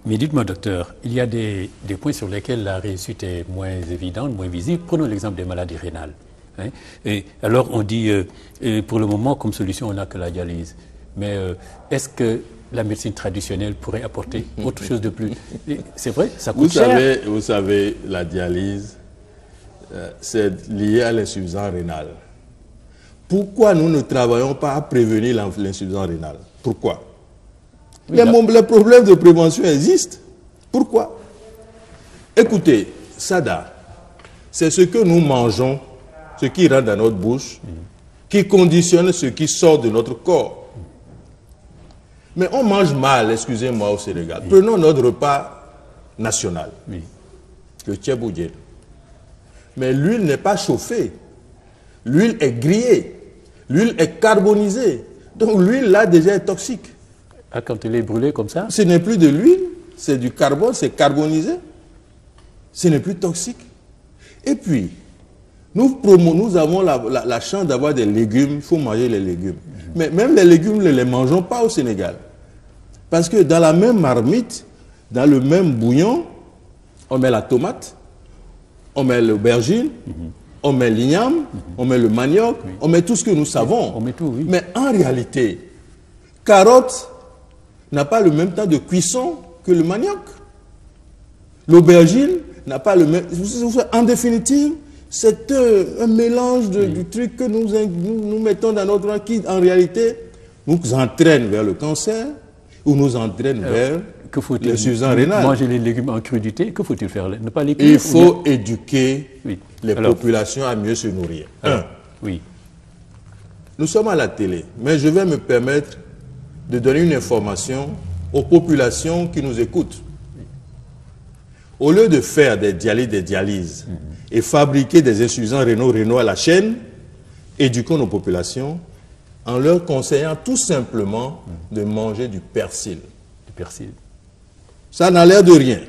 Mais dites-moi, docteur, il y a des points sur lesquels la réussite est moins évidente, moins visible. Prenons l'exemple des maladies rénales. Hein. Et alors, on dit, pour le moment, comme solution, on n'a que la dialyse. Mais est-ce que la médecine traditionnelle pourrait apporter autre chose de plus? C'est vrai, ça coûte cher. Vous savez, la dialyse, c'est lié à l'insuffisance rénale. Pourquoi nous ne travaillons pas à prévenir l'insuffisance rénale? Pourquoi? Oui, les problèmes de prévention existent. Pourquoi? Écoutez, SADA, c'est ce que nous mangeons, ce qui rentre dans notre bouche, qui conditionne ce qui sort de notre corps. Mais on mange mal, excusez-moi, au Sénégal. Prenons notre repas national, le tchèboudjel. Mais l'huile n'est pas chauffée. L'huile est grillée. L'huile est carbonisée. Donc l'huile, là, déjà est toxique. Ah, quand elle est brûlée comme ça? Ce n'est plus de l'huile, c'est du carbone, c'est carbonisé. Ce n'est plus toxique. Et puis, nous avons la chance d'avoir des légumes, il faut manger les légumes. Mais même les légumes, nous ne les mangeons pas au Sénégal. Parce que dans la même marmite, dans le même bouillon, on met la tomate, on met l'aubergine, on met l'igname, on met le manioc, on met tout ce que nous savons. On met tout, oui. Mais en réalité, carotte n'a pas le même temps de cuisson que le manioc. L'aubergine n'a pas le même... En définitive, c'est un mélange du truc que nous mettons dans notre vie qui, en réalité, nous entraîne vers le cancer ou nous entraîne vers l'insuffisance rénale. Manger les légumes en crudité, que faut-il faire? Ne pas les cuire? Il faut éduquer les populations à mieux se nourrir. Oui. Nous sommes à la télé, mais je vais me permettre de donner une information aux populations qui nous écoutent. Au lieu de faire des dialyses et fabriquer des insuffisants rénaux à la chaîne, éduquons nos populations en leur conseillant tout simplement de manger du persil. Du persil. Ça n'a l'air de rien.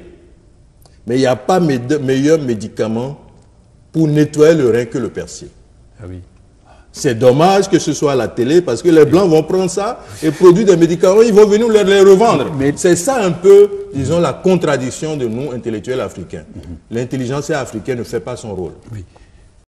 Mais il n'y a pas meilleur médicament pour nettoyer le rein que le persil. Ah oui. C'est dommage que ce soit à la télé parce que les Blancs vont prendre ça et produire des médicaments, ils vont venir les revendre. C'est ça un peu, disons, la contradiction de nous, intellectuels africains. L'intelligence africaine ne fait pas son rôle. Oui.